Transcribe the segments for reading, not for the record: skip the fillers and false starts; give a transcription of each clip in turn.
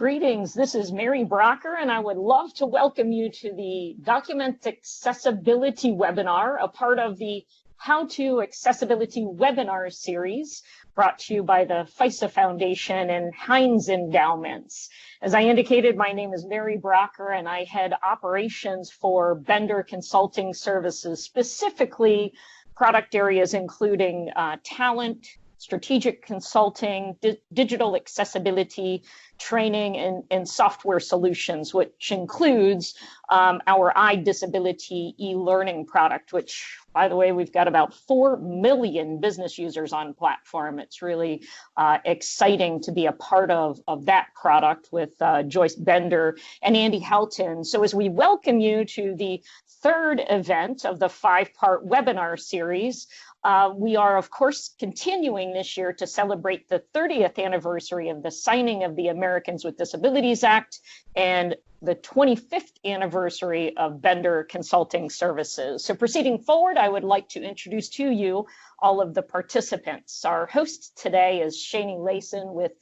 Greetings, this is Mary Brocker, and I would love to welcome you to the Document Accessibility webinar, a part of the How to Accessibility webinar series brought to you by the FISA Foundation and Heinz Endowments. As I indicated, my name is Mary Brocker, and I head operations for Bender Consulting Services, specifically product areas including talent, strategic consulting, digital accessibility, training, and software solutions, which includes our iDisability e-learning product, which, by the way, we've got about 4 million business users on platform. It's really exciting to be a part of that product with Joyce Bender and Andy Helton. So as we welcome you to the third event of the 5-part webinar series, we are, of course, continuing this year to celebrate the 30th anniversary of the signing of the Americans with Disabilities Act and the 25th anniversary of Bender Consulting Services. So proceeding forward, I would like to introduce to you all of the participants. Our host today is Shani Layson with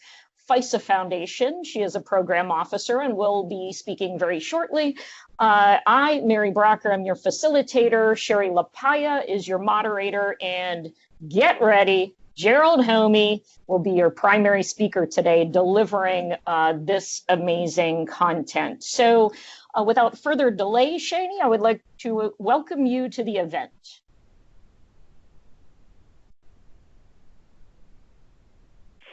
FISA Foundation. She is a program officer and will be speaking very shortly. I, Mary Brocker, am your facilitator. Sherry Lapaya is your moderator, and get ready, Gerald Homey will be your primary speaker today, delivering this amazing content. So without further delay, Shani, I would like to welcome you to the event.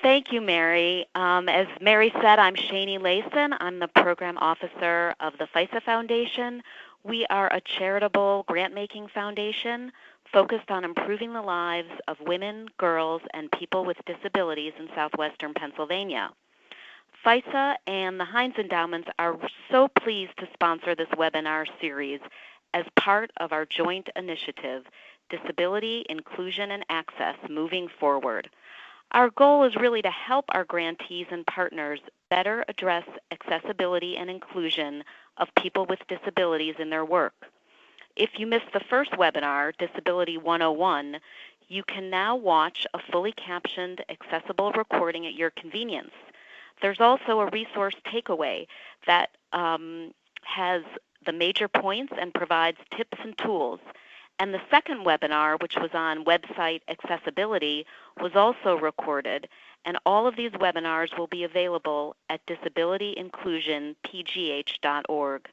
Thank you, Mary. As Mary said, I'm Shani Layson. I'm the program officer of the FISA Foundation. We are a charitable grant-making foundation focused on improving the lives of women, girls, and people with disabilities in southwestern Pennsylvania. FISA and the Heinz Endowments are so pleased to sponsor this webinar series as part of our joint initiative, Disability, Inclusion, and Access Moving Forward. Our goal is really to help our grantees and partners better address accessibility and inclusion of people with disabilities in their work. If you missed the first webinar, Disability 101, you can now watch a fully captioned, accessible recording at your convenience. There's also a resource takeaway that has the major points and provides tips and tools. And the second webinar, which was on website accessibility, was also recorded, and all of these webinars will be available at disabilityinclusionpgh.org.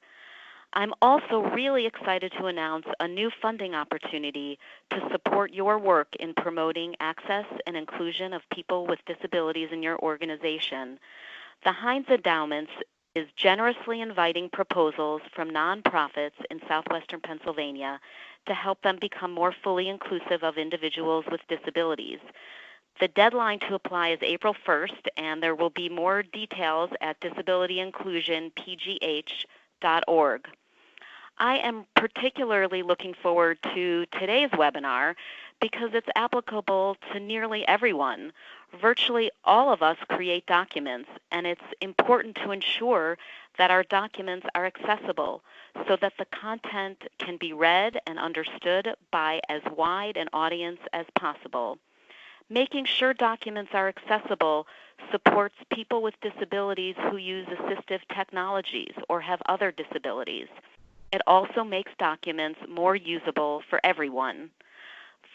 I'm also really excited to announce a new funding opportunity to support your work in promoting access and inclusion of people with disabilities in your organization. The Heinz Endowments is generously inviting proposals from nonprofits in southwestern Pennsylvania to help them become more fully inclusive of individuals with disabilities. The deadline to apply is April 1st, and there will be more details at disabilityinclusionpgh.org. I am particularly looking forward to today's webinar because it's applicable to nearly everyone. Virtually all of us create documents, and it's important to ensure that our documents are accessible so that the content can be read and understood by as wide an audience as possible. Making sure documents are accessible supports people with disabilities who use assistive technologies or have other disabilities. It also makes documents more usable for everyone.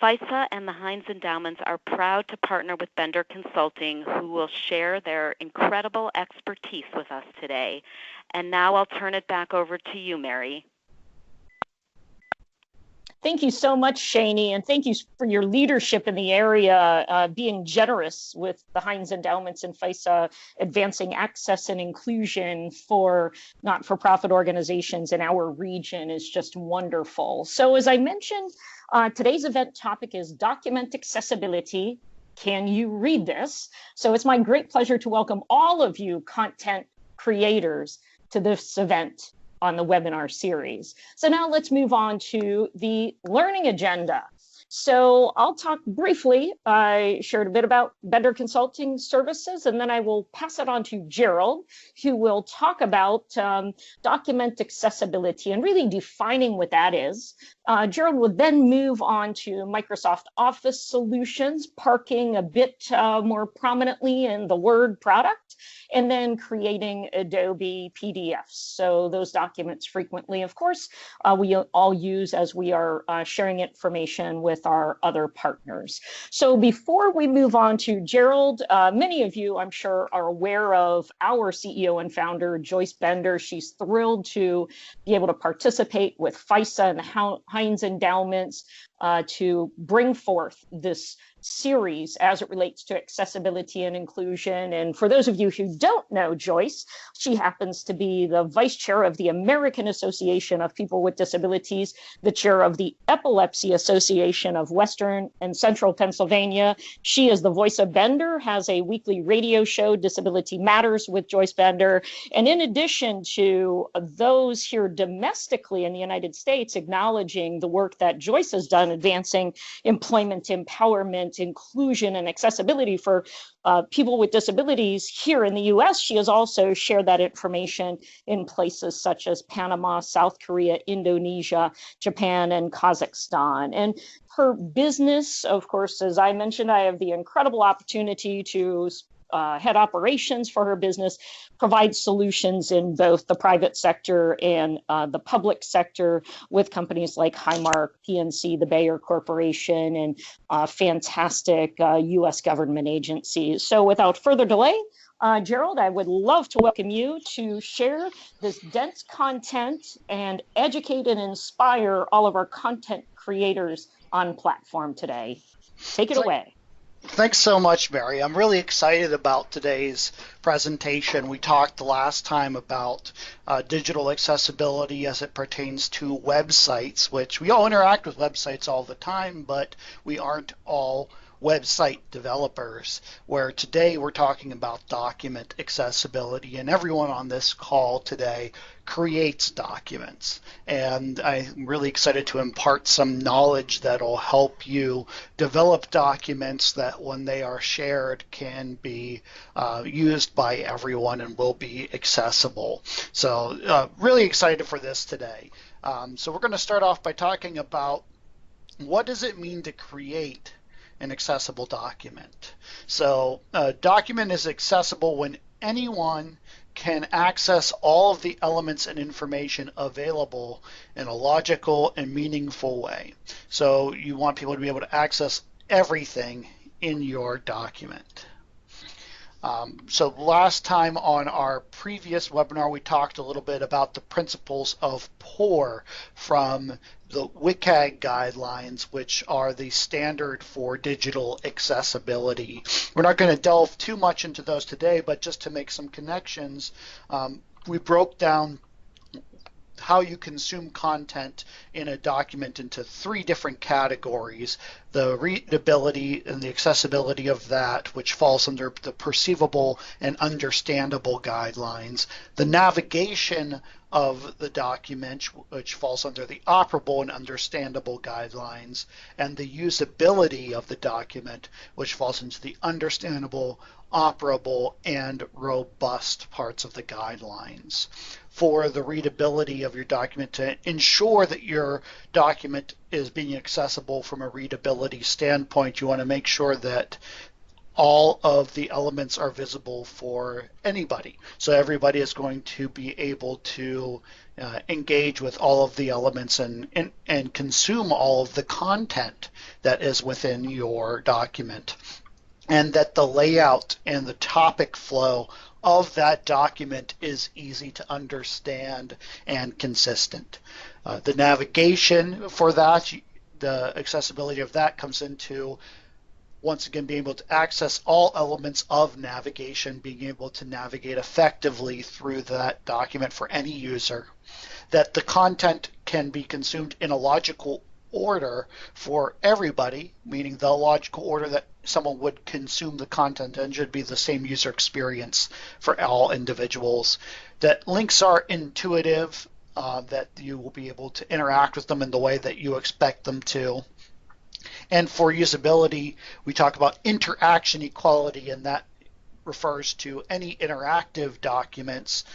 FISA and the Heinz Endowments are proud to partner with Bender Consulting, who will share their incredible expertise with us today. And now I'll turn it back over to you, Mary. Thank you so much, Shani, and thank you for your leadership in the area, being generous with the Heinz Endowments and FISA, advancing access and inclusion for not-for-profit organizations in our region is just wonderful. So as I mentioned, today's event topic is Document Accessibility. Can you read this? So it's my great pleasure to welcome all of you content creators to this event on the webinar series. So now let's move on to the learning agenda. So I'll talk briefly. I shared a bit about Bender Consulting Services, and then I will pass it on to Gerald, who will talk about document accessibility and really defining what that is. Gerald will then move on to Microsoft Office solutions, parking a bit more prominently in the Word product, and then creating Adobe PDFs. So those documents frequently, of course, we all use as we are sharing information with our other partners. So before we move on to Gerald, many of you, I'm sure, are aware of our CEO and founder, Joyce Bender. She's thrilled to be able to participate with FISA and Heinz Endowments to bring forth this series as it relates to accessibility and inclusion. And for those of you who don't know Joyce, she happens to be the vice chair of the American Association of People with Disabilities, the chair of the Epilepsy Association of Western and Central Pennsylvania. She is the voice of Bender, has a weekly radio show, Disability Matters with Joyce Bender. And in addition to those here domestically in the United States acknowledging the work that Joyce has done advancing employment empowerment, inclusion, and accessibility for people with disabilities here in the US, she has also shared that information in places such as Panama, South Korea, Indonesia, Japan, and Kazakhstan. And her business, of course, as I mentioned, I have the incredible opportunity to head operations for her business, provides solutions in both the private sector and the public sector with companies like Highmark, PNC, the Bayer Corporation, and fantastic U.S. government agencies. So without further delay, Gerald, I would love to welcome you to share this dense content and educate and inspire all of our content creators on platform today. Take it away. Thanks so much, Mary. I'm really excited about today's presentation. We talked the last time about digital accessibility as it pertains to websites, which we all interact with websites all the time, but we aren't all website developers, where today we're talking about document accessibility, and everyone on this call today creates documents. And I'm really excited to impart some knowledge that'll help you develop documents that when they are shared can be used by everyone and will be accessible. So really excited for this today. So we're going to start off by talking about what does it mean to create an accessible document. So a document is accessible when anyone can access all of the elements and information available in a logical and meaningful way. So you want people to be able to access everything in your document. So last time on our previous webinar, we talked a little bit about the principles of POUR from the WCAG guidelines, which are the standard for digital accessibility. We're not going to delve too much into those today, but just to make some connections, we broke down how you consume content in a document into 3 different categories: the readability and the accessibility of that, which falls under the perceivable and understandable guidelines, the navigation of the document, which falls under the operable and understandable guidelines, and the usability of the document, which falls into the understandable, operable, and robust parts of the guidelines. For the readability of your document, to ensure that your document is being accessible from a readability standpoint, you want to make sure that all of the elements are visible for anybody. So everybody is going to be able to engage with all of the elements and consume all of the content that is within your document. And that the layout and the topic flow of that document is easy to understand and consistent. The navigation for that, the accessibility of that comes into, once again, being able to access all elements of navigation, being able to navigate effectively through that document for any user. That the content can be consumed in a logical order for everybody, meaning the logical order that someone would consume the content and should be the same user experience for all individuals. That links are intuitive, that you will be able to interact with them in the way that you expect them to. And for usability, we talk about interaction equality, and that refers to any interactive documents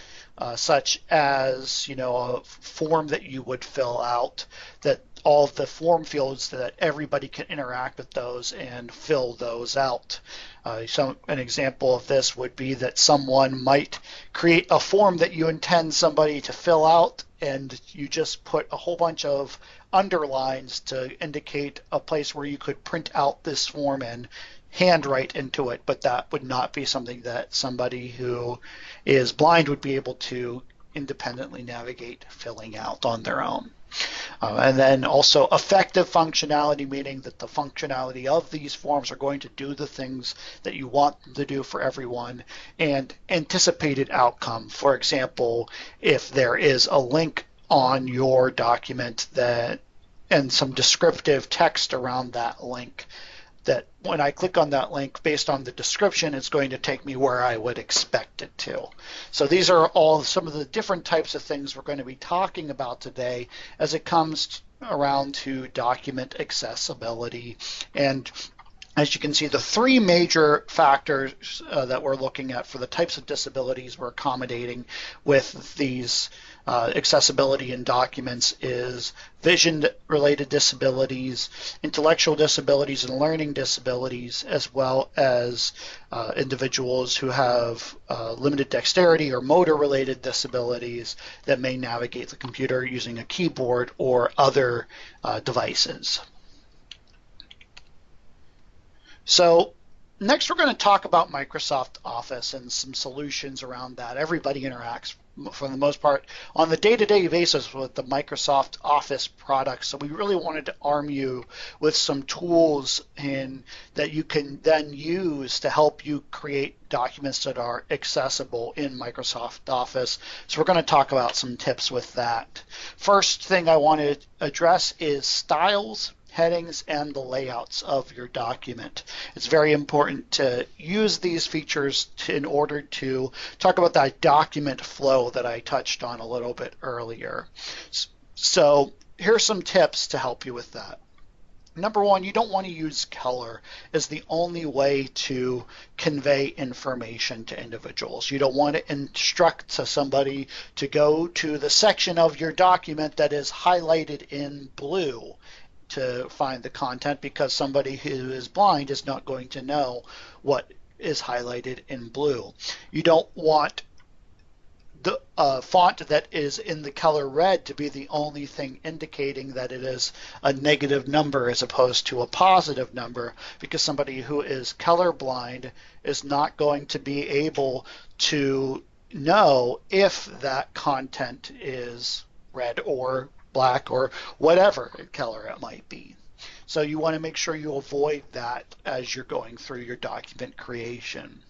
such as, a form that you would fill out, that all of the form fields, that everybody can interact with those and fill those out. An example of this would be that someone might create a form that you intend somebody to fill out, and you just put a whole bunch of underlines to indicate a place where you could print out this form and handwrite into it, but that would not be something that somebody who is blind would be able to independently navigate filling out on their own. And then also effective functionality, meaning that the functionality of these forms are going to do the things that you want them to do for everyone. And anticipated outcome, for example, if there is a link on your document and some descriptive text around that link, that when I click on that link, based on the description, it's going to take me where I would expect it to. So these are all some of the different types of things we're going to be talking about today as it comes around to document accessibility. And as you can see, the three major factors that we're looking at for the types of disabilities we're accommodating with these accessibility in documents is vision-related disabilities, intellectual disabilities, and learning disabilities, as well as individuals who have limited dexterity or motor-related disabilities that may navigate the computer using a keyboard or other devices. So next we're going to talk about Microsoft Office and some solutions around that. Everybody interacts for the most part on the day-to-day basis with the Microsoft Office products. So we really wanted to arm you with some tools that you can then use to help you create documents that are accessible in Microsoft Office. So we're going to talk about some tips with that. First thing I want to address is styles, headings, and the layouts of your document. It's very important to use these features in order to talk about that document flow that I touched on a little bit earlier. So here's some tips to help you with that. Number one, you don't want to use color as the only way to convey information to individuals. You don't want to instruct somebody to go to the section of your document that is highlighted in blue to find the content, because somebody who is blind is not going to know what is highlighted in blue. You don't want the font that is in the color red to be the only thing indicating that it is a negative number as opposed to a positive number, because somebody who is colorblind is not going to be able to know if that content is red or black or whatever color it might be. So you want to make sure you avoid that as you're going through your document creation.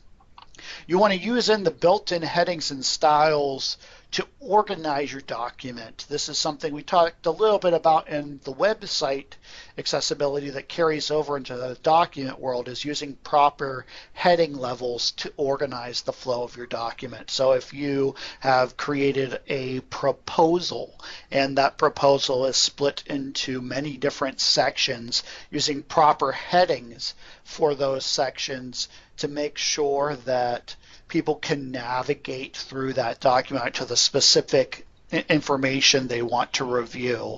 You want to use in the built-in headings and styles to organize your document. This is something we talked a little bit about in the website accessibility that carries over into the document world, is using proper heading levels to organize the flow of your document. So if you have created a proposal and that proposal is split into many different sections, using proper headings for those sections to make sure that people can navigate through that document to the specific information they want to review.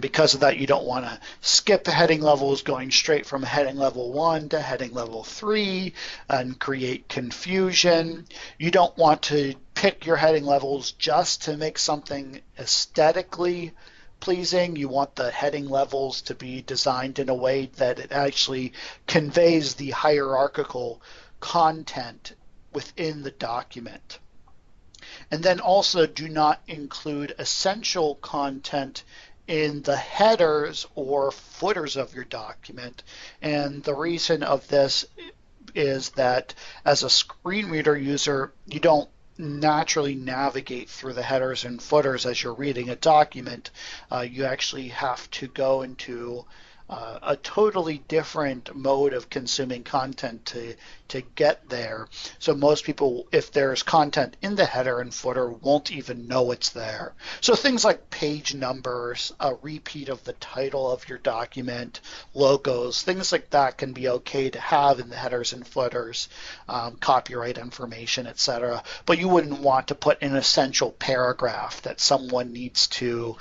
Because of that, you don't want to skip heading levels going straight from heading level 1 to heading level 3 and create confusion. You don't want to pick your heading levels just to make something aesthetically pleasing. You want the heading levels to be designed in a way that it actually conveys the hierarchical content within the document. And then also do not include essential content in the headers or footers of your document. And the reason of this is that as a screen reader user, you don't naturally navigate through the headers and footers as you're reading a document. You actually have to go into a totally different mode of consuming content to get there. So most people, if there's content in the header and footer, won't even know it's there. So things like page numbers, a repeat of the title of your document, logos, things like that can be okay to have in the headers and footers, copyright information, etc. But you wouldn't want to put an essential paragraph that someone needs to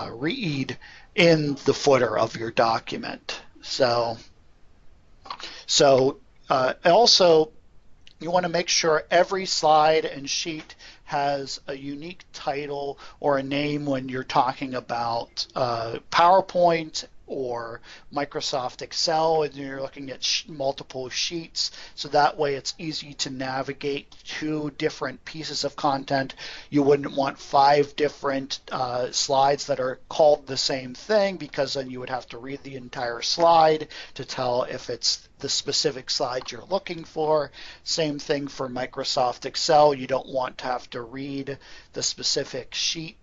read in the footer of your document. So also, you want to make sure every slide and sheet has a unique title or a name when you're talking about PowerPoint or Microsoft Excel and you're looking at multiple sheets, so that way it's easy to navigate two different pieces of content. You wouldn't want 5 different slides that are called the same thing, because then you would have to read the entire slide to tell if it's the specific slide you're looking for. Same thing for Microsoft Excel. You don't want to have to read the specific sheet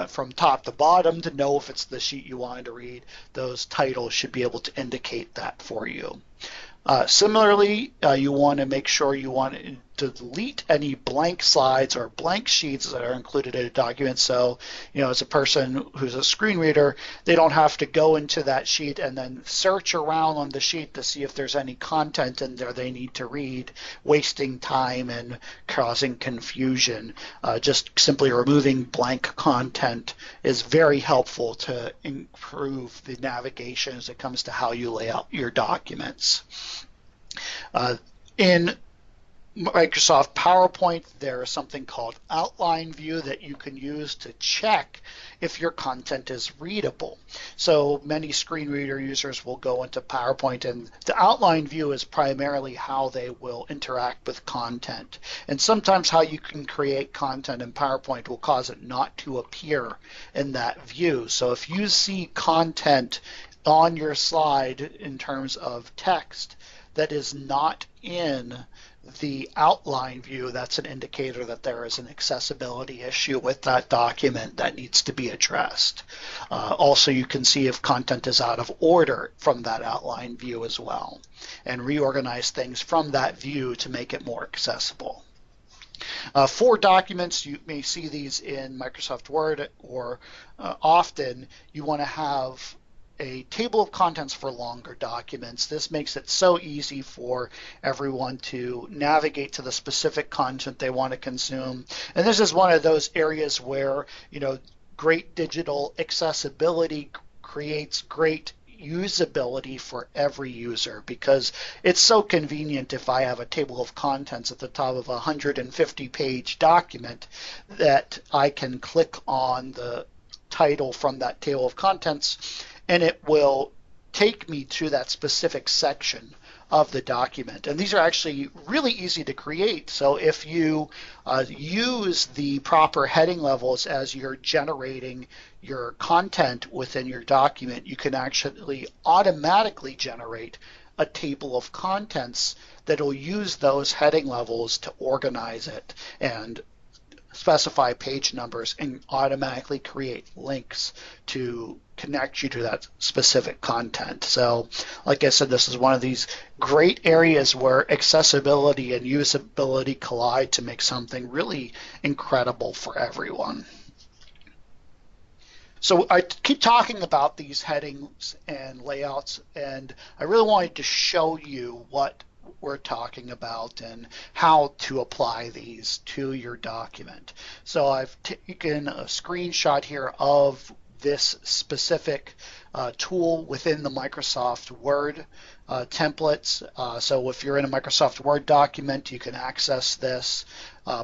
from top to bottom to know if it's the sheet you wanted to read. Those titles should be able to indicate that for you. Similarly, you want to make sure you want to delete any blank slides or blank sheets that are included in a document. So, as a person who's a screen reader, they don't have to go into that sheet and then search around on the sheet to see if there's any content in there they need to read, wasting time and causing confusion. Just simply removing blank content is very helpful to improve the navigation as it comes to how you lay out your documents. In Microsoft PowerPoint, there is something called Outline View that you can use to check if your content is readable. So many screen reader users will go into PowerPoint, and the Outline View is primarily how they will interact with content. And sometimes how you can create content in PowerPoint will cause it not to appear in that view. So if you see content on your slide in terms of text that is not in the outline view, that's an indicator that there is an accessibility issue with that document that needs to be addressed. Also, you can see if content is out of order from that outline view as well, and reorganize things from that view to make it more accessible. For documents, you may see these in Microsoft Word, or often you want to have a table of contents for longer documents. This makes it so easy for everyone to navigate to the specific content they want to consume. And this is one of those areas where, great digital accessibility creates great usability for every user, because it's so convenient if I have a table of contents at the top of a 150-page document that I can click on the title from that table of contents and it will take me to that specific section of the document. And these are actually really easy to create. So if you use the proper heading levels as you're generating your content within your document, you can actually automatically generate a table of contents that will use those heading levels to organize it and specify page numbers and automatically create links to connect you to that specific content. So like I said, this is one of these great areas where accessibility and usability collide to make something really incredible for everyone. So I keep talking about these headings and layouts, and I really wanted to show you what we're talking about and how to apply these to your document. So I've taken a screenshot here of this specific tool within the Microsoft Word templates. So if you're in a Microsoft Word document, you can access this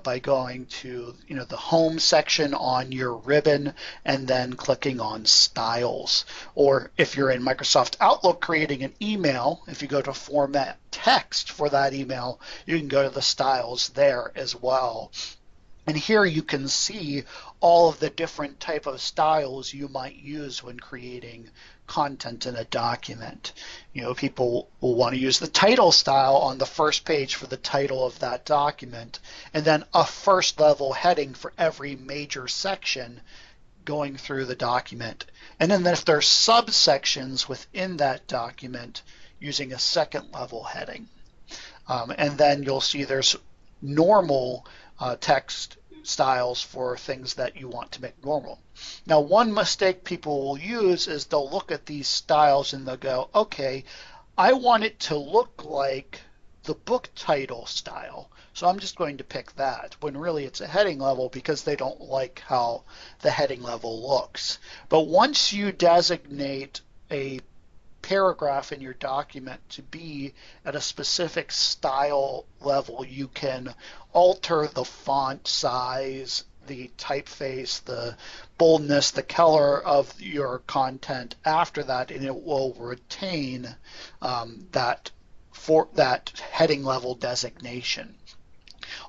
by going to the home section on your ribbon and then clicking on styles. Or if you're in Microsoft Outlook creating an email, if you go to format text for that email, you can go to the styles there as well. And here you can see all of the different type of styles you might use when creating content in a document. People will want to use the title style on the first page for the title of that document, and then a first level heading for every major section going through the document. And then if there's subsections within that document, using a second level heading. And then you'll see there's normal text styles for things that you want to make normal. Now, one mistake people will use is they'll look at these styles and they'll go, okay, I want it to look like the book title style, so I'm just going to pick that, when really it's a heading level because they don't like how the heading level looks. But once you designate a paragraph in your document to be at a specific style level, you can alter the font size, the typeface, the boldness, the color of your content after that, and it will retain that heading level designation.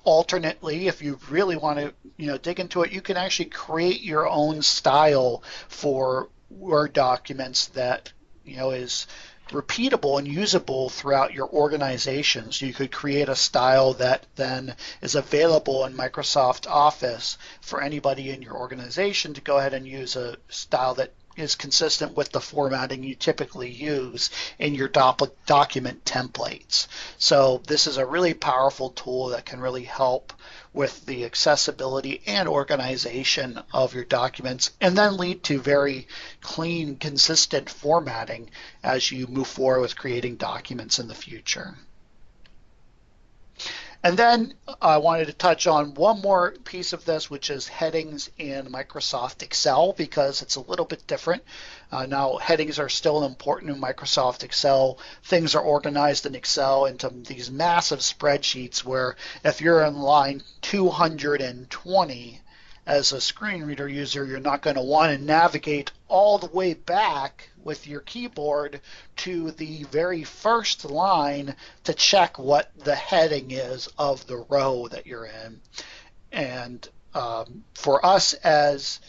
Alternately, if you really want to dig into it, you can actually create your own style for Word documents that is repeatable and usable throughout your organization. So you could create a style that then is available in Microsoft Office for anybody in your organization to go ahead and use a style that is consistent with the formatting you typically use in your document templates. So this is a really powerful tool that can really help with the accessibility and organization of your documents, and then lead to very clean, consistent formatting as you move forward with creating documents in the future. And then I wanted to touch on one more piece of this, which is headings in Microsoft Excel, because it's a little bit different. Now, headings are still important in Microsoft Excel. Things are organized in Excel into these massive spreadsheets where if you're in line 220 as a screen reader user, you're not going to want to navigate all the way back with your keyboard to the very first line to check what the heading is of the row that you're in. And for us as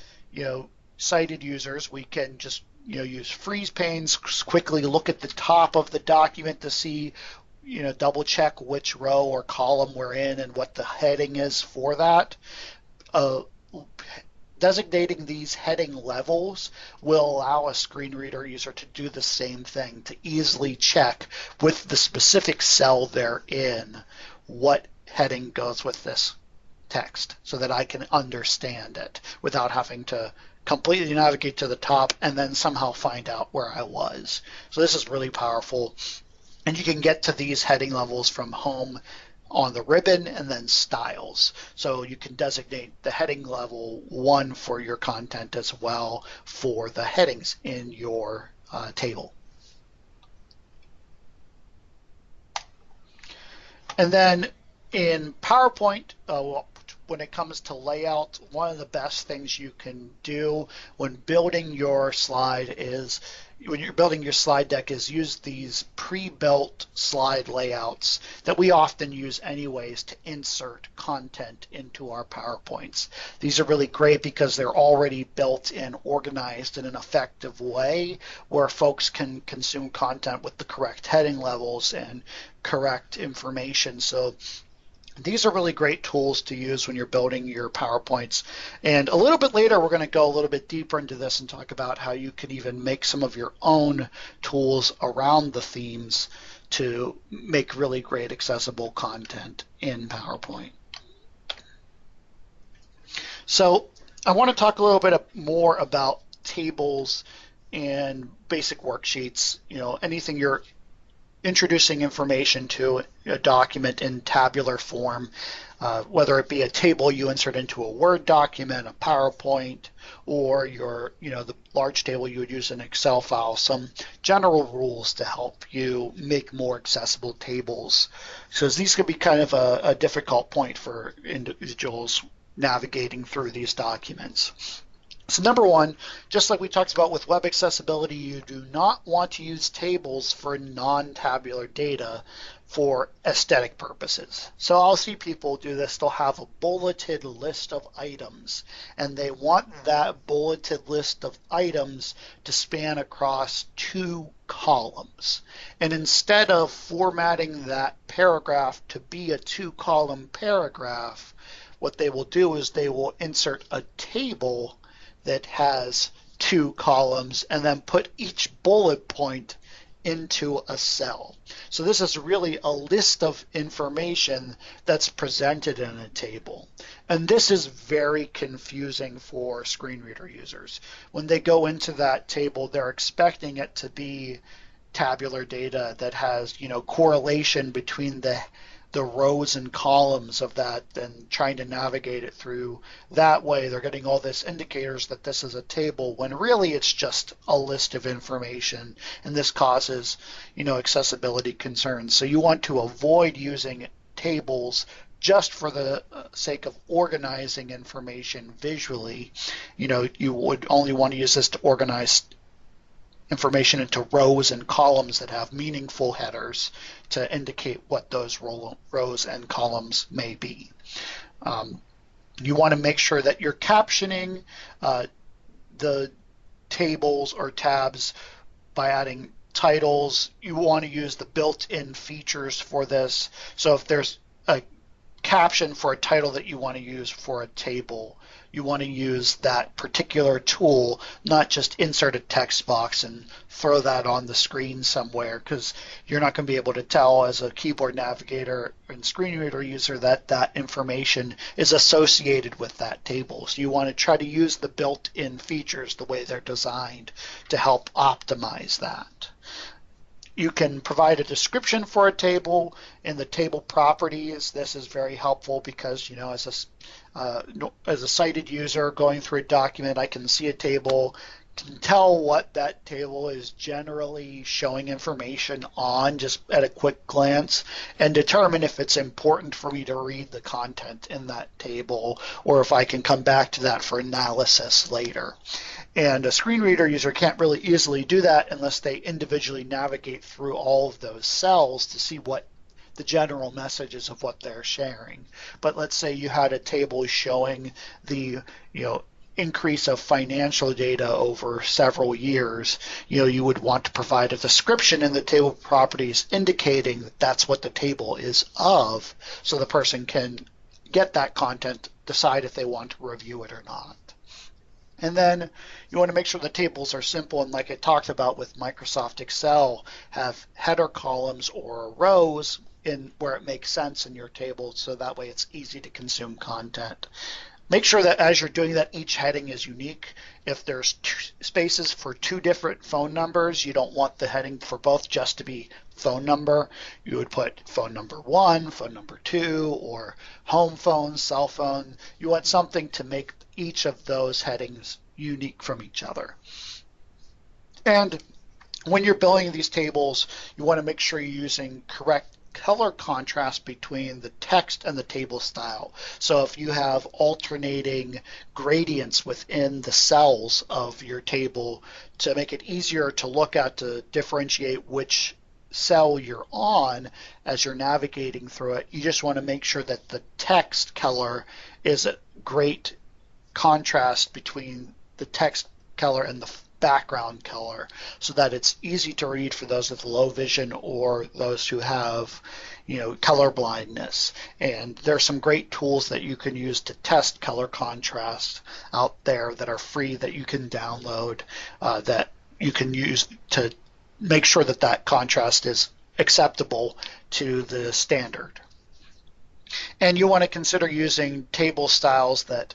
sighted users, we can just use freeze panes, quickly look at the top of the document to see, double check which row or column we're in and what the heading is for that. Designating these heading levels will allow a screen reader user to do the same thing, to easily check with the specific cell they're in what heading goes with this text, so that I can understand it without having to completely navigate to the top and then somehow find out where I was. So this is really powerful, and you can get to these heading levels from Home on the ribbon and then Styles. So you can designate the heading level 1 for your content as well for the headings in your table. And then in PowerPoint, when it comes to layout, one of the best things you can do when building your slide is, when you're building your slide deck, is use these pre-built slide layouts that we often use anyways to insert content into our PowerPoints. These are really great because they're already built and organized in an effective way where folks can consume content with the correct heading levels and correct information. So these are really great tools to use when you're building your PowerPoints. And a little bit later, we're going to go a little bit deeper into this and talk about how you can even make some of your own tools around the themes to make really great accessible content in PowerPoint. So I want to talk a little bit more about tables and basic worksheets. Anything you're introducing information to a document in tabular form, whether it be a table you insert into a Word document, a PowerPoint, or the large table you would use in an Excel file. Some general rules to help you make more accessible tables. So these could be kind of a difficult point for individuals navigating through these documents. So number one, just like we talked about with web accessibility, you do not want to use tables for non-tabular data for aesthetic purposes. So I'll see people do this. They'll have a bulleted list of items, and they want that bulleted list of items to span across 2 columns. And instead of formatting that paragraph to be a 2-column paragraph, what they will do is they will insert a table that has 2 columns and then put each bullet point into a cell. So this is really a list of information that's presented in a table. And this is very confusing for screen reader users. When they go into that table, they're expecting it to be tabular data that has, correlation between the rows and columns of that and trying to navigate it through that way. They're getting all this indicators that this is a table when really it's just a list of information, and this causes, accessibility concerns. So you want to avoid using tables just for the sake of organizing information visually. You would only want to use this to organize information into rows and columns that have meaningful headers to indicate what those rows and columns may be. You want to make sure that you're captioning the tables or tabs by adding titles. You want to use the built-in features for this. So if there's a caption for a title that you want to use for a table, you want to use that particular tool, not just insert a text box and throw that on the screen somewhere, because you're not going to be able to tell as a keyboard navigator and screen reader user that that information is associated with that table. So you want to try to use the built-in features the way they're designed to help optimize that. You can provide a description for a table in the table properties. This is very helpful because, as a sighted user going through a document, I can see a table, can tell what that table is generally showing information on just at a quick glance, and determine if it's important for me to read the content in that table, or if I can come back to that for analysis later. And a screen reader user can't really easily do that unless they individually navigate through all of those cells to see what the general messages of what they're sharing. But let's say you had a table showing the increase of financial data over several years. You would want to provide a description in the table properties indicating that that's what the table is of, so the person can get that content, decide if they want to review it or not. And then you want to make sure the tables are simple, and like I talked about with Microsoft Excel, have header columns or rows in where it makes sense in your table, so that way it's easy to consume content. Make sure that as you're doing that, each heading is unique. If there's spaces for 2 different phone numbers, you don't want the heading for both just to be phone number. You would put phone number 1, phone number 2, or home phone, cell phone. You want something to make each of those headings unique from each other. And when you're building these tables, you want to make sure you're using correct color contrast between the text and the table style. So if you have alternating gradients within the cells of your table, to make it easier to look at, to differentiate which cell you're on as you're navigating through it, you just want to make sure that the text color is a great contrast between the text color and the background color, so that it's easy to read for those with low vision or those who have color blindness. And there's some great tools that you can use to test color contrast out there that are free, that you can download, that you can use to make sure that that contrast is acceptable to the standard. And you want to consider using table styles that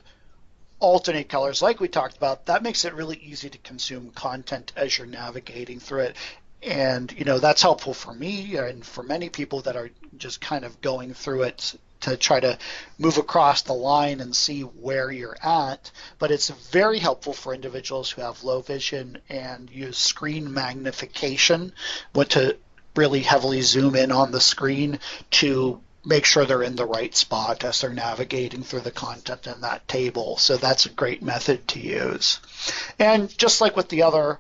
alternate colors like we talked about. That makes it really easy to consume content as you're navigating through it. And that's helpful for me and for many people that are just kind of going through it to try to move across the line and see where you're at. But it's very helpful for individuals who have low vision and use screen magnification, want to really heavily zoom in on the screen to make sure they're in the right spot as they're navigating through the content in that table. So that's a great method to use. And just like with the other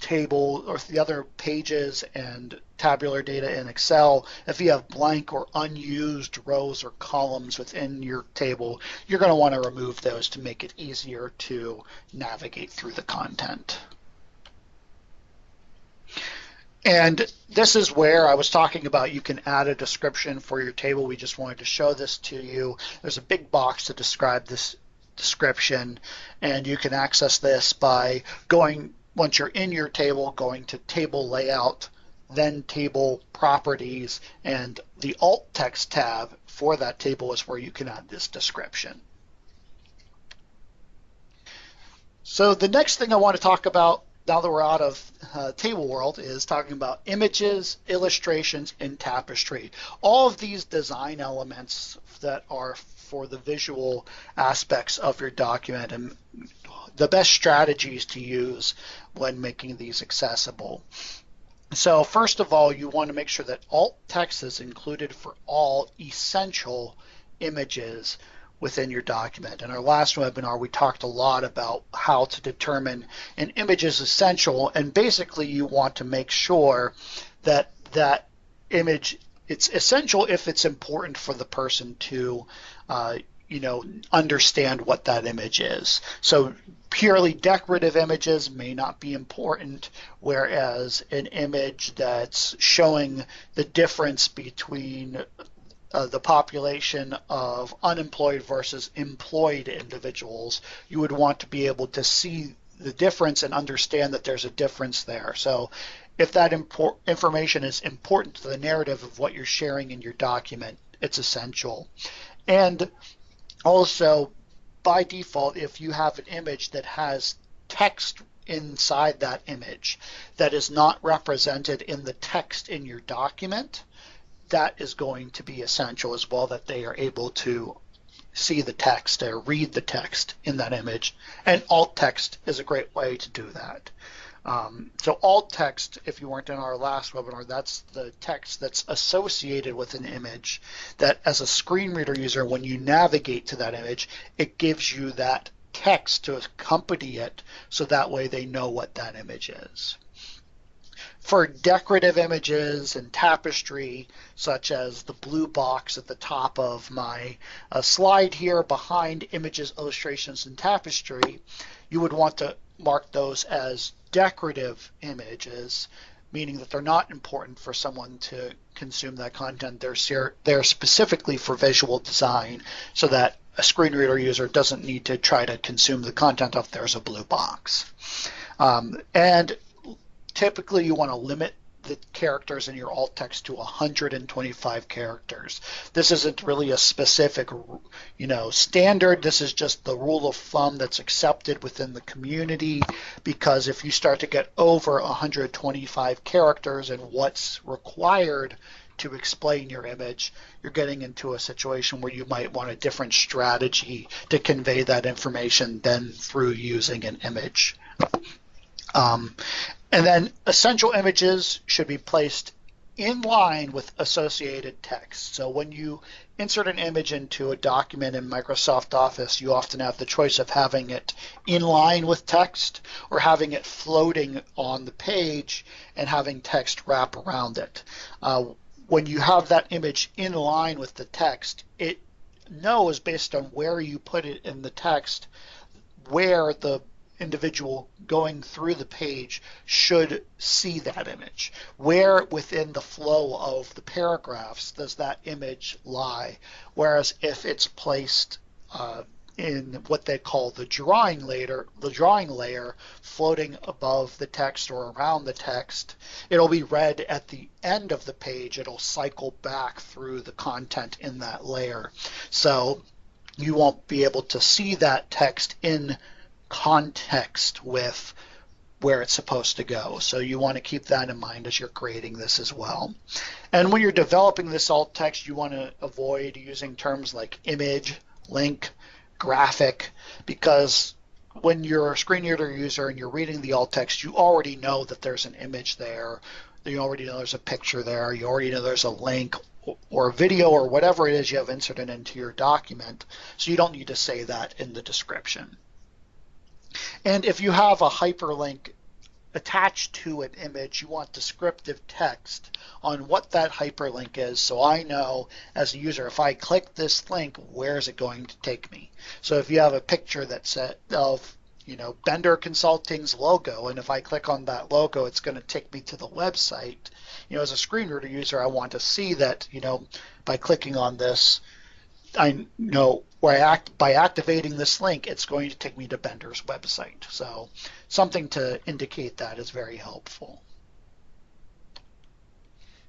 table or the other pages and tabular data in Excel, if you have blank or unused rows or columns within your table, you're going to want to remove those to make it easier to navigate through the content. And this is where I was talking about you can add a description for your table. We just wanted to show this to you. There's a big box to describe this description, and you can access this by going, once you're in your table, going to table layout, then table properties, and the alt text tab for that table is where you can add this description. So the next thing I want to talk about now that we're out of table world is talking about images, illustrations, and tapestry. All of these design elements that are for the visual aspects of your document and the best strategies to use when making these accessible. So first of all, you want to make sure that alt text is included for all essential images within your document. In our last webinar, we talked a lot about how to determine an image is essential, and basically you want to make sure that that image, it's essential if it's important for the person to understand what that image is. So purely decorative images may not be important, whereas an image that's showing the difference between the population of unemployed versus employed individuals, you would want to be able to see the difference and understand that there's a difference there. So if that information is important to the narrative of what you're sharing in your document, it's essential. And also, by default, if you have an image that has text inside that image that is not represented in the text in your document, that is going to be essential as well, that they are able to see the text or read the text in that image. And alt text is a great way to do that. So alt text, if you weren't in our last webinar, that's the text that's associated with an image that as a screen reader user, when you navigate to that image, it gives you that text to accompany it, so that way they know what that image is. For decorative images and tapestry, such as the blue box at the top of my slide here behind images, illustrations, and tapestry, you would want to mark those as decorative images, meaning that they're not important for someone to consume that content. They're specifically for visual design, so that a screen reader user doesn't need to try to consume the content if there's a blue box. And typically you want to limit the characters in your alt text to 125 characters. This isn't really a specific, standard. This is just the rule of thumb that's accepted within the community, because if you start to get over 125 characters and what's required to explain your image, you're getting into a situation where you might want a different strategy to convey that information than through using an image. And then essential images should be placed in line with associated text. So when you insert an image into a document in Microsoft Office, you often have the choice of having it in line with text or having it floating on the page and having text wrap around it. When you have that image in line with the text, it knows based on where you put it in the text where the individual going through the page should see that image. Where within the flow of the paragraphs does that image lie? Whereas if it's placed in what they call the drawing layer floating above the text or around the text, it'll be read at the end of the page. It'll cycle back through the content in that layer. So you won't be able to see that text in context with where it's supposed to go. So you want to keep that in mind as you're creating this as well. And when you're developing this alt text, you want to avoid using terms like image, link, graphic, because when you're a screen reader user and you're reading the alt text, you already know that there's an image there. You already know there's a picture there. You already know there's a link or a video or whatever it is you have inserted into your document. So you don't need to say that in the description. And if you have a hyperlink attached to an image, you want descriptive text on what that hyperlink is, so I know as a user, if I click this link, where is it going to take me? So if you have a picture that's of Bender Consulting's logo, and if I click on that logo, it's going to take me to the website. As a screen reader user, I want to see that, by clicking on this, I know by activating this link, it's going to take me to Bender's website. So something to indicate that is very helpful.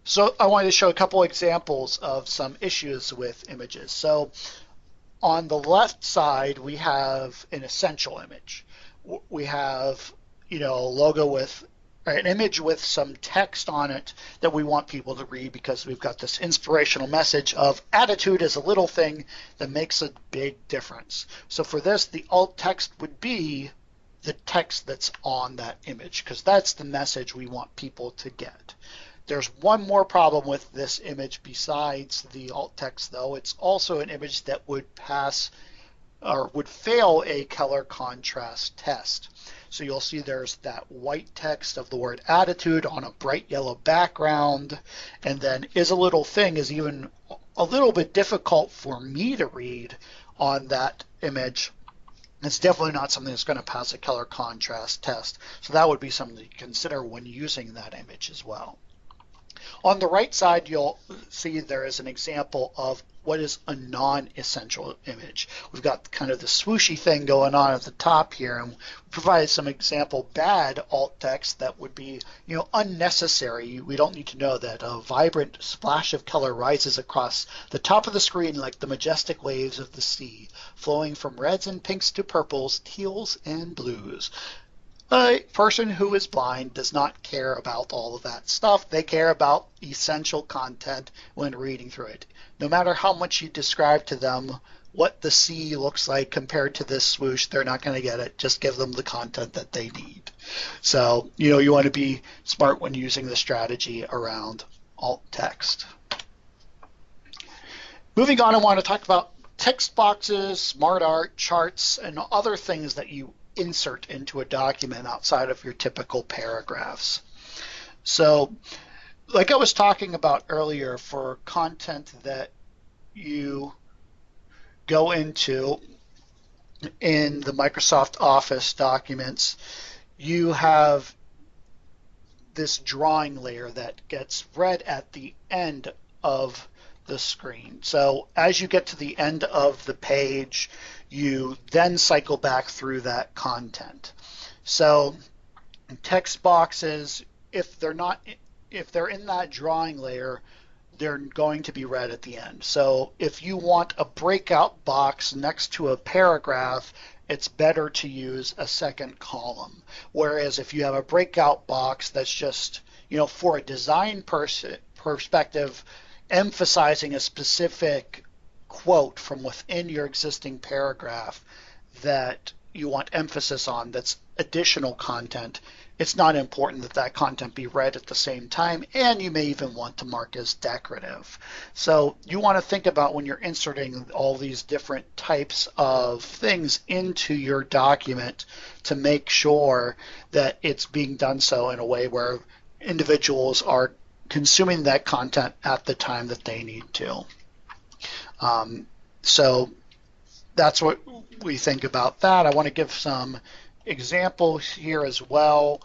So I wanted to show a couple examples of some issues with images. So on the left side, we have an essential image. We have, a logo with an image with some text on it that we want people to read because we've got this inspirational message of attitude is a little thing that makes a big difference. So for this, the alt text would be the text that's on that image because that's the message we want people to get. There's one more problem with this image besides the alt text, though. It's also an image that would pass or would fail a color contrast test. So you'll see there's that white text of the word attitude on a bright yellow background, and then is a little thing is even a little bit difficult for me to read on that image. It's definitely not something that's going to pass a color contrast test. So that would be something to consider when using that image as well. On the right side, you'll see there is an example of what is a non-essential image. We've got kind of the swooshy thing going on at the top here, and we provided some example bad alt text that would be, unnecessary. We don't need to know that a vibrant splash of color rises across the top of the screen like the majestic waves of the sea, flowing from reds and pinks to purples, teals and blues. A person who is blind does not care about all of that stuff. They care about essential content when reading through it. No matter how much you describe to them what the sea looks like compared to this swoosh, they're not going to get it. Just give them the content that they need. So, you want to be smart when using the strategy around alt text. Moving on, I want to talk about text boxes, smart art, charts, and other things that you insert into a document outside of your typical paragraphs. So, like I was talking about earlier, for content that you go into in the Microsoft Office documents, you have this drawing layer that gets read at the end of the screen. So as you get to the end of the page, you then cycle back through that content. So text boxes, if they're in that drawing layer, they're going to be read at the end. So if you want a breakout box next to a paragraph, it's better to use a second column. Whereas if you have a breakout box that's just, for a design perspective, emphasizing a specific quote from within your existing paragraph that you want emphasis on, that's additional content, it's not important that that content be read at the same time, and you may even want to mark as decorative. So you want to think about when you're inserting all these different types of things into your document to make sure that it's being done so in a way where individuals are consuming that content at the time that they need to. So that's what we think about that. I want to give some examples here as well.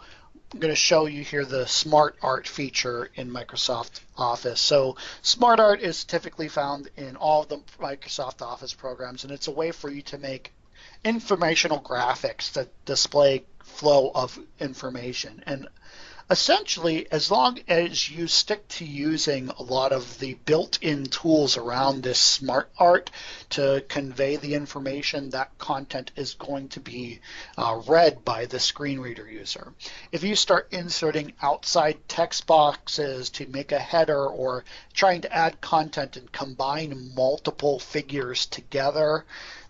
I'm going to show you here the Smart Art feature in Microsoft Office. So Smart Art is typically found in all of the Microsoft Office programs, and it's a way for you to make informational graphics that display flow of information. And essentially, as long as you stick to using a lot of the built-in tools around this Smart Art to convey the information, that content is going to be read by the screen reader user. If you start inserting outside text boxes to make a header or trying to add content and combine multiple figures together,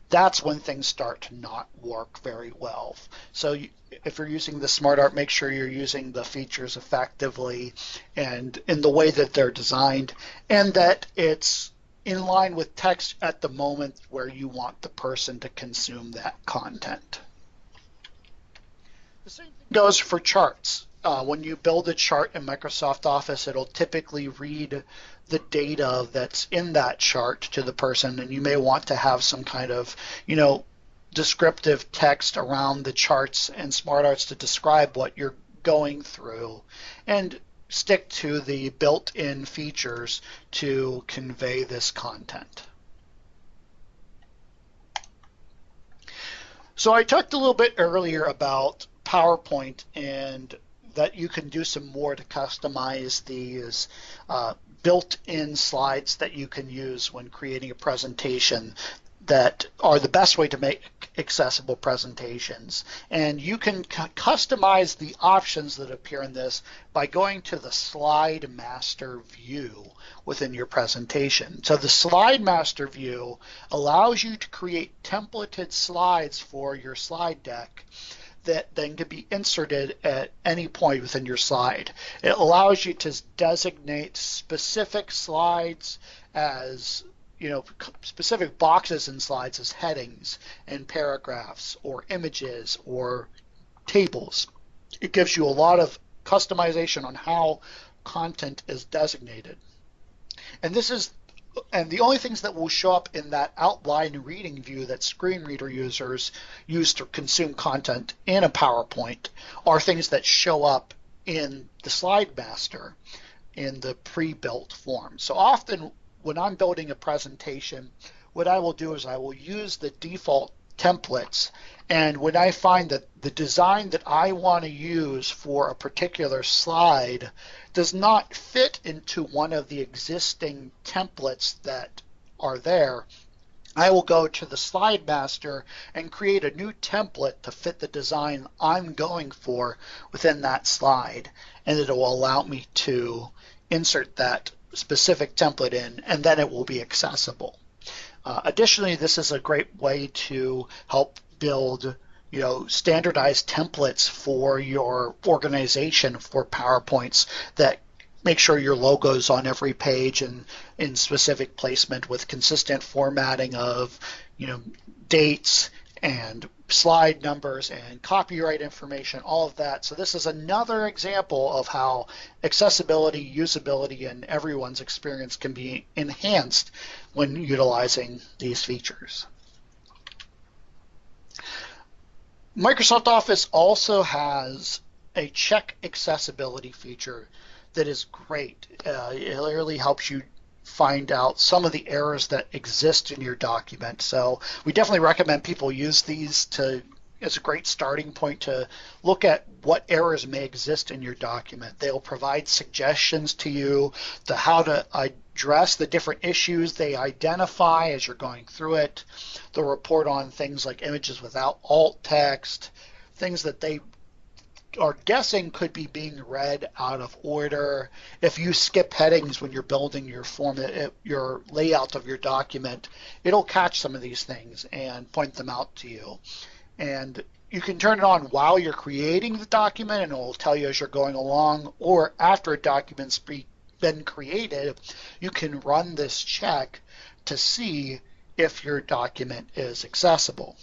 that's when things start to not work very well. So if you're using the Smart Art, make sure you're using the features effectively and in the way that they're designed, and that it's in line with text at the moment where you want the person to consume that content. The same thing goes for charts. When you build a chart in Microsoft Office, it'll typically read the data that's in that chart to the person, and you may want to have some kind of, descriptive text around the charts and Smart Arts to describe what you're going through, and stick to the built-in features to convey this content. So I talked a little bit earlier about PowerPoint and that you can do some more to customize these built-in slides that you can use when creating a presentation that are the best way to make accessible presentations. And you can customize the options that appear in this by going to the Slide Master view within your presentation. So the Slide Master view allows you to create templated slides for your slide deck that then can be inserted at any point within your slide. It allows you to designate specific slides as specific boxes in slides as headings and paragraphs or images or tables. It gives you a lot of customization on how content is designated. And the only things that will show up in that outline reading view that screen reader users use to consume content in a PowerPoint are things that show up in the Slide Master in the pre-built form. So often when I'm building a presentation, what I will do is I will use the default templates, and when I find that the design that I want to use for a particular slide does not fit into one of the existing templates that are there, I will go to the Slide Master and create a new template to fit the design I'm going for within that slide, and it will allow me to insert that specific template in, and then it will be accessible. Additionally, this is a great way to help build standardized templates for your organization for PowerPoints that make sure your logo's on every page and in specific placement with consistent formatting of dates and slide numbers and copyright information, all of that. So this is another example of how accessibility, usability, and everyone's experience can be enhanced when utilizing these features. Microsoft Office also has a check accessibility feature that is great. It really helps you find out some of the errors that exist in your document. So we definitely recommend people use these as a great starting point to look at what errors may exist in your document. They'll provide suggestions to you to how to address the different issues they identify as you're going through it. They'll report on things like images without alt text, things that they are guessing could be being read out of order. If you skip headings when you're building your your layout of your document, it'll catch some of these things and point them out to you. And you can turn it on while you're creating the document, and it will tell you as you're going along, or after a document's been created, you can run this check to see if your document is accessible.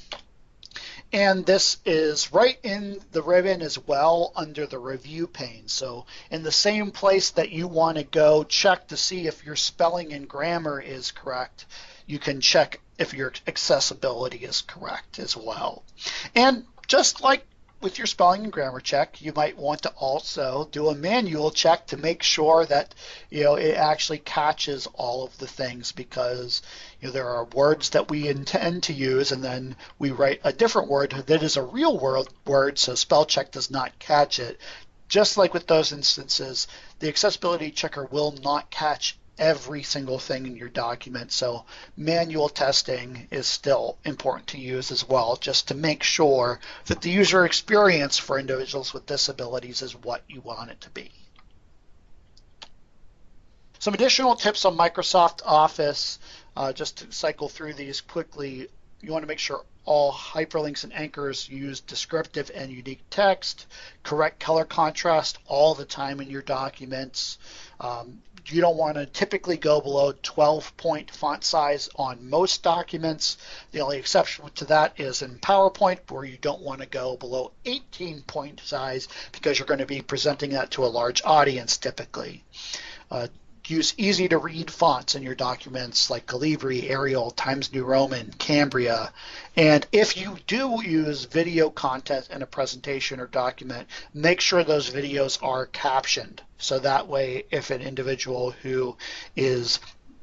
And this is right in the ribbon as well under the review pane. So in the same place that you want to go check to see if your spelling and grammar is correct, you can check if your accessibility is correct as well. And just like with your spelling and grammar check, you might want to also do a manual check to make sure that it actually catches all of the things, because there are words that we intend to use and then we write a different word that is a real word, so spell check does not catch it. Just like with those instances, the accessibility checker will not catch every single thing in your document, so manual testing is still important to use as well, just to make sure that the user experience for individuals with disabilities is what you want it to be. Some additional tips on Microsoft Office, just to cycle through these quickly. You want to make sure all hyperlinks and anchors use descriptive and unique text, correct color contrast all the time in your documents. You don't want to typically go below 12-point font size on most documents. The only exception to that is in PowerPoint, where you don't want to go below 18-point size because you're going to be presenting that to a large audience typically. Use easy-to-read fonts in your documents like Calibri, Arial, Times New Roman, Cambria. And if you do use video content in a presentation or document, make sure those videos are captioned. So that way, if an individual who is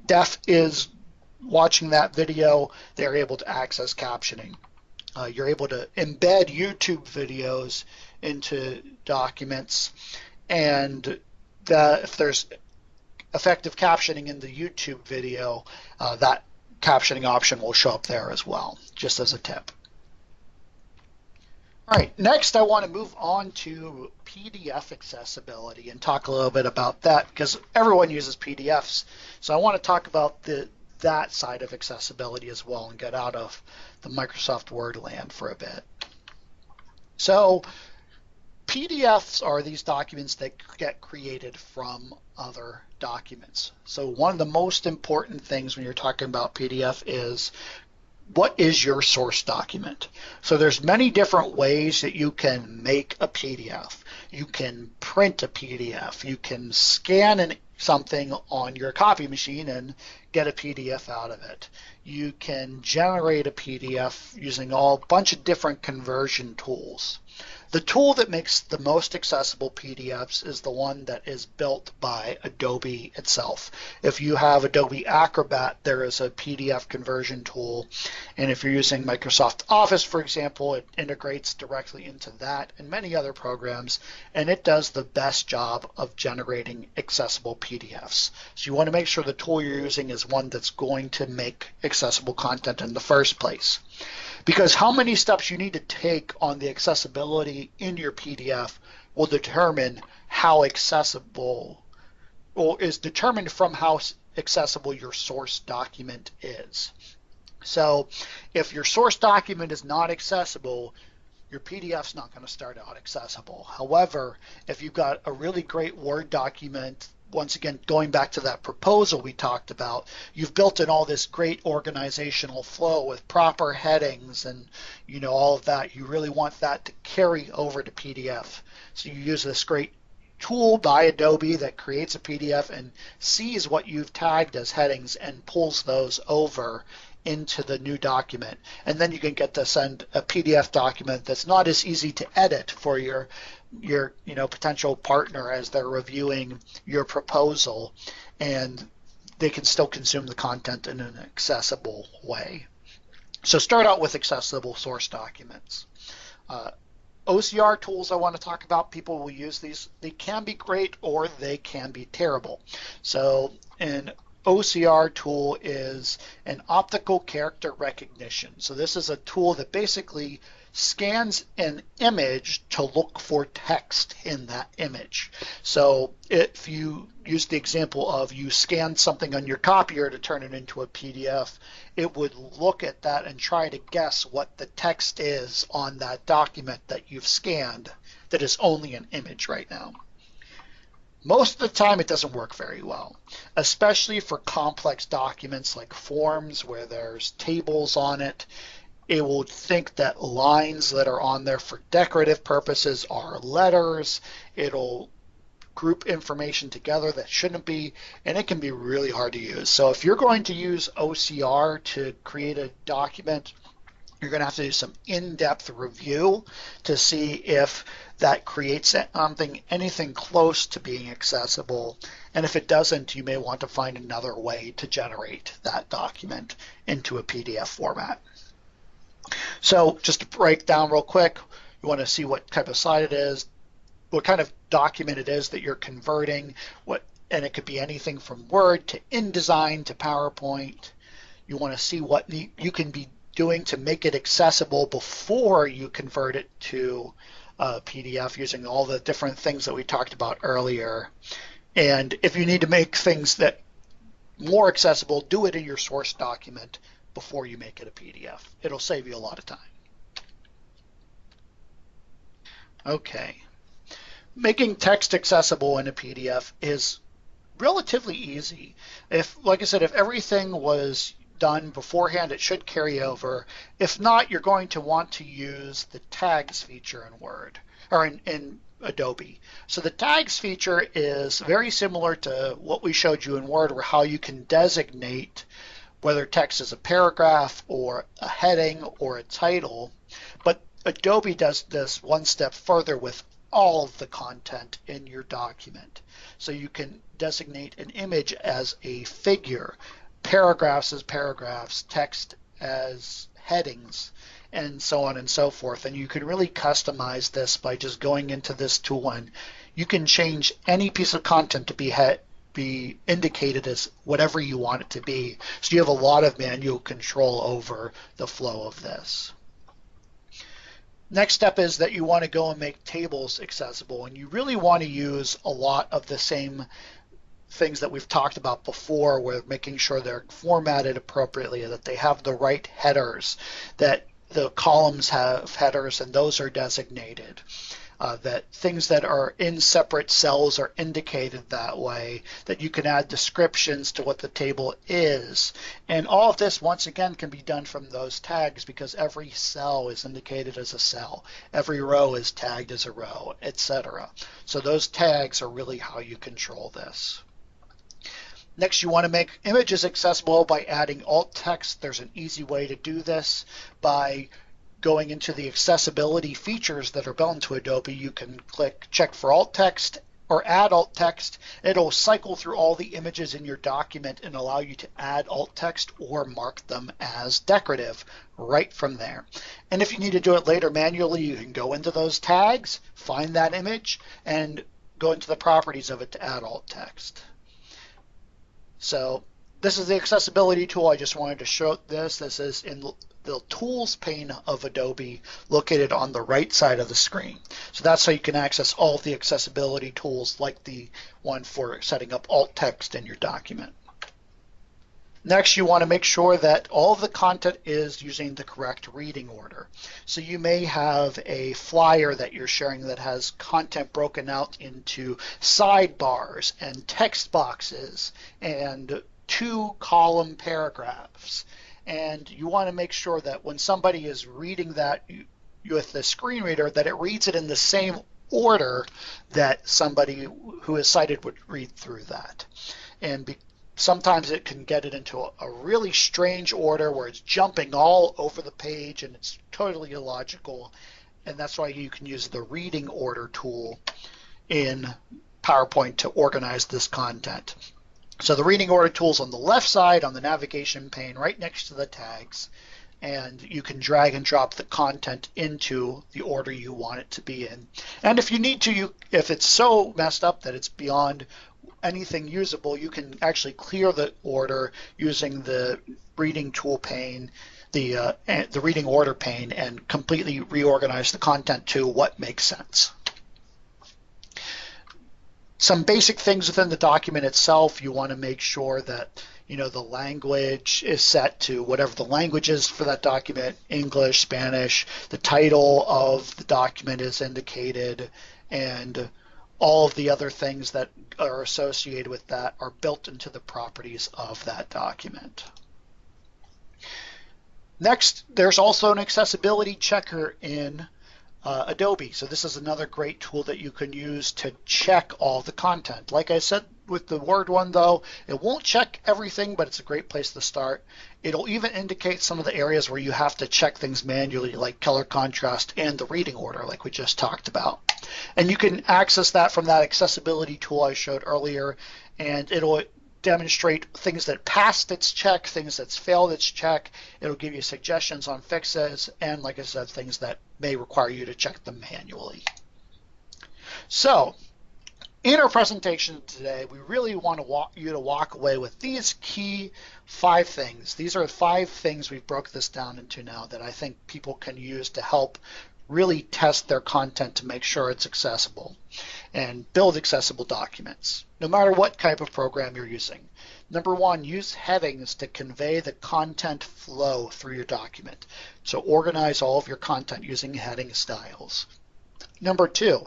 deaf is watching that video, they're able to access captioning. You're able to embed YouTube videos into documents, and if there's effective captioning in the YouTube video, that captioning option will show up there as well, just as a tip. All right, next I want to move on to PDF accessibility and talk a little bit about that, because everyone uses PDFs. So I want to talk about that side of accessibility as well and get out of the Microsoft Word land for a bit. So PDFs are these documents that get created from other documents. So one of the most important things when you're talking about PDF is, what is your source document? So there's many different ways that you can make a PDF. You can print a PDF. You can scan something on your copy machine and get a PDF out of it. You can generate a PDF using a bunch of different conversion tools. The tool that makes the most accessible PDFs is the one that is built by Adobe itself. If you have Adobe Acrobat, there is a PDF conversion tool, and if you're using Microsoft Office, for example, it integrates directly into that and many other programs, and it does the best job of generating accessible PDFs. So you want to make sure the tool you're using is one that's going to make accessible content in the first place. Because how many steps you need to take on the accessibility in your PDF will determine how accessible, or is determined from how accessible your source document is. So if your source document is not accessible, your PDF's not going to start out accessible. However, if you've got a really great Word document, once again, going back to that proposal we talked about, you've built in all this great organizational flow with proper headings and all of that. You really want that to carry over to PDF. So you use this great tool by Adobe that creates a PDF and sees what you've tagged as headings and pulls those over into the new document. And then you can get to send a PDF document that's not as easy to edit for your potential partner as they're reviewing your proposal, and they can still consume the content in an accessible way. So start out with accessible source documents. OCR tools I want to talk about, people will use these. They can be great or they can be terrible. So an OCR tool is an optical character recognition. So this is a tool that basically scans an image to look for text in that image. So if you use the example of you scan something on your copier to turn it into a PDF, it would look at that and try to guess what the text is on that document that you've scanned that is only an image right now. Most of the time it doesn't work very well, especially for complex documents like forms where there's tables on it. It will think that lines that are on there for decorative purposes are letters. It'll group information together that shouldn't be, and it can be really hard to use. So if you're going to use OCR to create a document, you're going to have to do some in-depth review to see if that creates something, anything close to being accessible. And if it doesn't, you may want to find another way to generate that document into a PDF format. So just to break down real quick, you want to see what type of site it is, what kind of document it is that you're converting, and it could be anything from Word to InDesign to PowerPoint. You want to see what you can be doing to make it accessible before you convert it to a PDF using all the different things that we talked about earlier. And if you need to make things that more accessible, do it in your source document before you make it a PDF. It'll save you a lot of time. Okay. Making text accessible in a PDF is relatively easy. Like I said, if everything was done beforehand, it should carry over. If not, you're going to want to use the tags feature in Word or in Adobe. So the tags feature is very similar to what we showed you in Word, where how you can designate whether text is a paragraph or a heading or a title. But Adobe does this one step further with all of the content in your document. So you can designate an image as a figure, paragraphs as paragraphs, text as headings, and so on and so forth. And you can really customize this by just going into this tool, and you can change any piece of content to be indicated as whatever you want it to be. So you have a lot of manual control over the flow of this. Next step is that you want to go and make tables accessible, and you really want to use a lot of the same things that we've talked about before, with making sure they're formatted appropriately, that they have the right headers, that the columns have headers and those are designated, that things that are in separate cells are indicated that way, that you can add descriptions to what the table is. And all of this, once again, can be done from those tags, because every cell is indicated as a cell, every row is tagged as a row, etc. So those tags are really how you control this. Next, you want to make images accessible by adding alt text. There's an easy way to do this by going into the accessibility features that are built into Adobe. You can click check for alt text or add alt text. It'll cycle through all the images in your document and allow you to add alt text or mark them as decorative right from there. And if you need to do it later manually, you can go into those tags, find that image, and go into the properties of it to add alt text. So this is the accessibility tool. I just wanted to show this. This is in the Tools pane of Adobe, located on the right side of the screen. So that's how you can access all of the accessibility tools, like the one for setting up alt text in your document. Next, you want to make sure that all of the content is using the correct reading order. So you may have a flyer that you're sharing that has content broken out into sidebars and text boxes and 2-column paragraphs. And you want to make sure that when somebody is reading that with the screen reader, that it reads it in the same order that somebody who is sighted would read through that. And sometimes it can get it into a really strange order where it's jumping all over the page and it's totally illogical. And that's why you can use the reading order tool in PowerPoint to organize this content. So the reading order tool is on the left side on the navigation pane right next to the tags, and you can drag and drop the content into the order you want it to be in. And if you need to, if it's so messed up that it's beyond anything usable, you can actually clear the order using the reading tool pane, the reading order pane, and completely reorganize the content to what makes sense. Some basic things within the document itself, you want to make sure that the language is set to whatever the language is for that document, English, Spanish, the title of the document is indicated, and all of the other things that are associated with that are built into the properties of that document. Next, there's also an accessibility checker in Adobe. So this is another great tool that you can use to check all the content. Like I said with the Word one, though, it won't check everything, but it's a great place to start. It'll even indicate some of the areas where you have to check things manually, like color contrast and the reading order, like we just talked about. And you can access that from that accessibility tool I showed earlier, and it'll demonstrate things that passed its check, things that's failed its check. It'll give you suggestions on fixes, and like I said, things that may require you to check them manually. So in our presentation today, we really want you to walk away with these key 5 things. These are 5 things we've broke this down into now that I think people can use to help really test their content to make sure it's accessible and build accessible documents, no matter what type of program you're using. Number 1, use headings to convey the content flow through your document. So organize all of your content using heading styles. Number 2,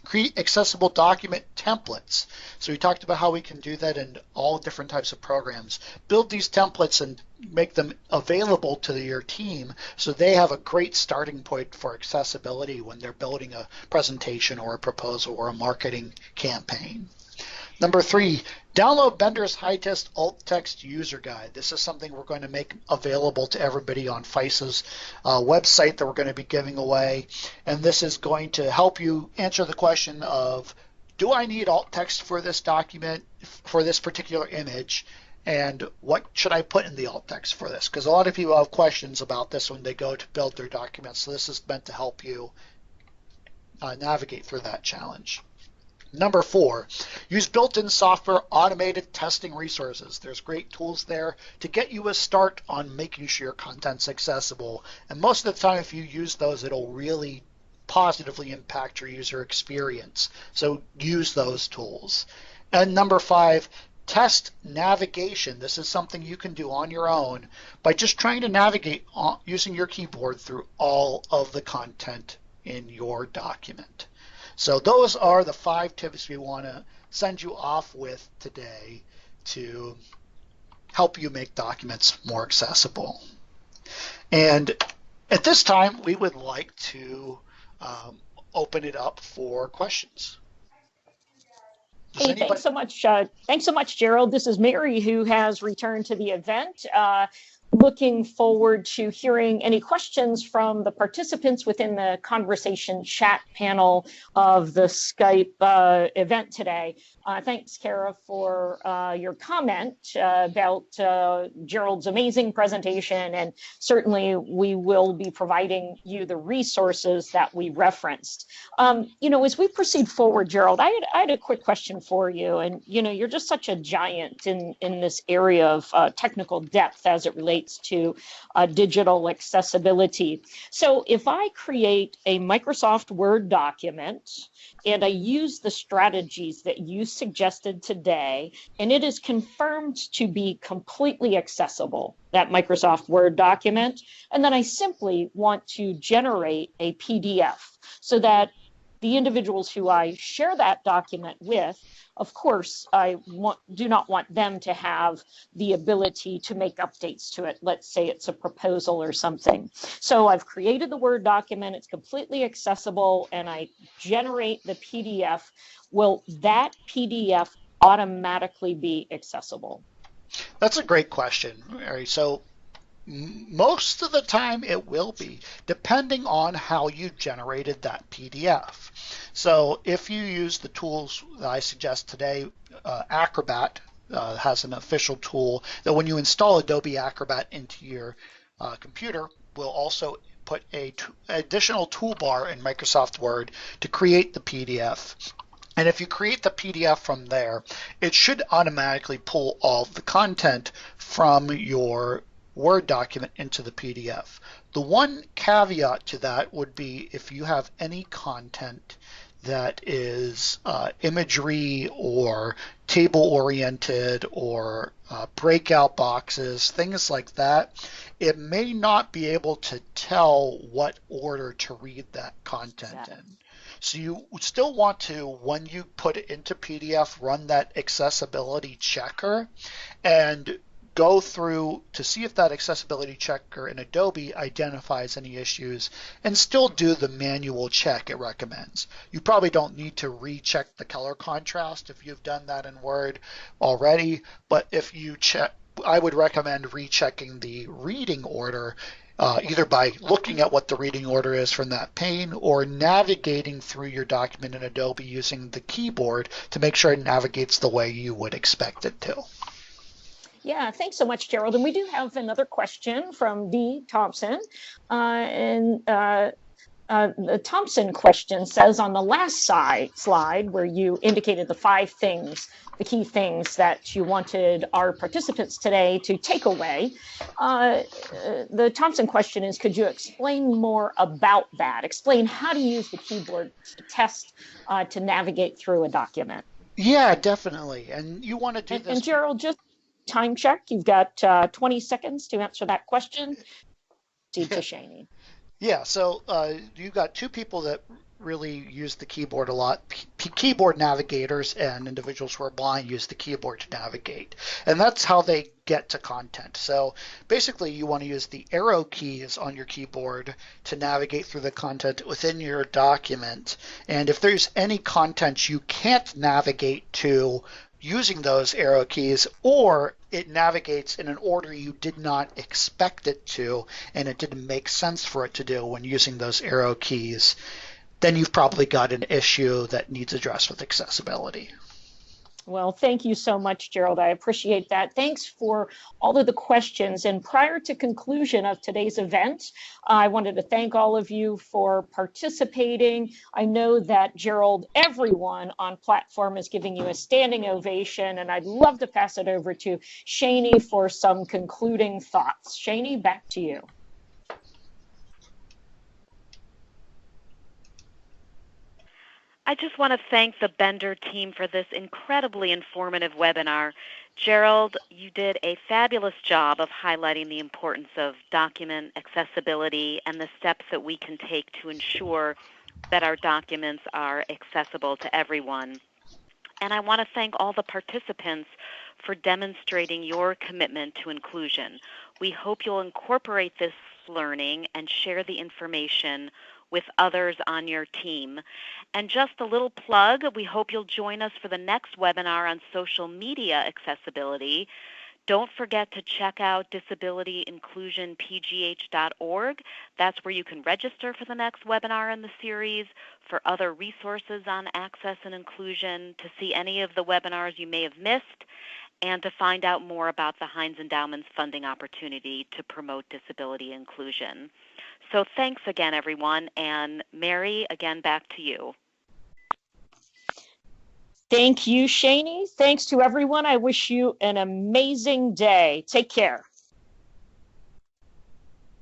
create accessible document templates. So we talked about how we can do that in all different types of programs. Build these templates and make them available to your team so they have a great starting point for accessibility when they're building a presentation or a proposal or a marketing campaign. Number 3, download Bender's High-Test Alt Text User Guide. This is something we're going to make available to everybody on FISA's website that we're going to be giving away. And this is going to help you answer the question of, do I need alt text for this document, for this particular image? And what should I put in the alt text for this? Because a lot of people have questions about this when they go to build their documents. So this is meant to help you navigate through that challenge. Number 4, use built-in software automated testing resources. There's great tools there to get you a start on making sure your content's accessible. And most of the time, if you use those, it'll really positively impact your user experience. So use those tools. And number 5, test navigation. This is something you can do on your own by just trying to navigate using your keyboard through all of the content in your document. So those are the 5 tips we want to send you off with today to help you make documents more accessible. And at this time, we would like to open it up for questions. Hey, thanks so much, Gerald. This is Mary, who has returned to the event. Looking forward to hearing any questions from the participants within the conversation chat panel of the Skype event today. Thanks, Kara, for your comment about Gerald's amazing presentation, and certainly we will be providing you the resources that we referenced. As we proceed forward, Gerald, I had a quick question for you, and you're just such a giant in this area of technical depth as it relates to digital accessibility. So if I create a Microsoft Word document and I use the strategies that you suggested today, and it is confirmed to be completely accessible, that Microsoft Word document, and then I simply want to generate a PDF so that the individuals who I share that document with, of course, I do not want them to have the ability to make updates to it. Let's say it's a proposal or something. So I've created the Word document, it's completely accessible, and I generate the PDF. Will that PDF automatically be accessible? That's a great question, Mary. So most of the time it will be, depending on how you generated that PDF. So if you use the tools that I suggest today, Acrobat has an official tool that when you install Adobe Acrobat into your computer, will also put a additional toolbar in Microsoft Word to create the PDF. And if you create the PDF from there, it should automatically pull all of the content from your Word document into the PDF. The one caveat to that would be if you have any content that is imagery or table oriented or breakout boxes, things like that, it may not be able to tell what order to read that content in. So you still want to, when you put it into PDF, run that accessibility checker and go through to see if that accessibility checker in Adobe identifies any issues and still do the manual check it recommends. You probably don't need to recheck the color contrast if you've done that in Word already, but if you check, I would recommend rechecking the reading order either by looking at what the reading order is from that pane or navigating through your document in Adobe using the keyboard to make sure it navigates the way you would expect it to. Yeah, thanks so much, Gerald. And we do have another question from Dee Thompson. The Thompson question says, on the last slide where you indicated the 5 things, the key things that you wanted our participants today to take away, the Thompson question is, could you explain more about that? Explain how to use the keyboard to test, to navigate through a document. Yeah, definitely. And you want to do this. And Gerald, just time check. You've got 20 seconds to answer that question. To Shaney. Yeah, so you've got 2 people that really use the keyboard a lot. Keyboard navigators and individuals who are blind use the keyboard to navigate. And that's how they get to content. So basically you want to use the arrow keys on your keyboard to navigate through the content within your document. And if there's any content you can't navigate to using those arrow keys, or it navigates in an order you did not expect it to, and it didn't make sense for it to do when using those arrow keys, then you've probably got an issue that needs addressed with accessibility. Well, thank you so much, Gerald. I appreciate that. Thanks for all of the questions. And prior to conclusion of today's event, I wanted to thank all of you for participating. I know that, Gerald, everyone on platform is giving you a standing ovation, and I'd love to pass it over to Shani for some concluding thoughts. Shani, back to you. I just want to thank the Bender team for this incredibly informative webinar. Gerald, you did a fabulous job of highlighting the importance of document accessibility and the steps that we can take to ensure that our documents are accessible to everyone. And I want to thank all the participants for demonstrating your commitment to inclusion. We hope you'll incorporate this learning and share the information with others on your team. And just a little plug, we hope you'll join us for the next webinar on social media accessibility. Don't forget to check out disabilityinclusionpgh.org. That's where you can register for the next webinar in the series, for other resources on access and inclusion, to see any of the webinars you may have missed, and to find out more about the Heinz Endowment's funding opportunity to promote disability inclusion. So thanks again, everyone. And Mary, again, back to you. Thank you, Shani. Thanks to everyone. I wish you an amazing day. Take care.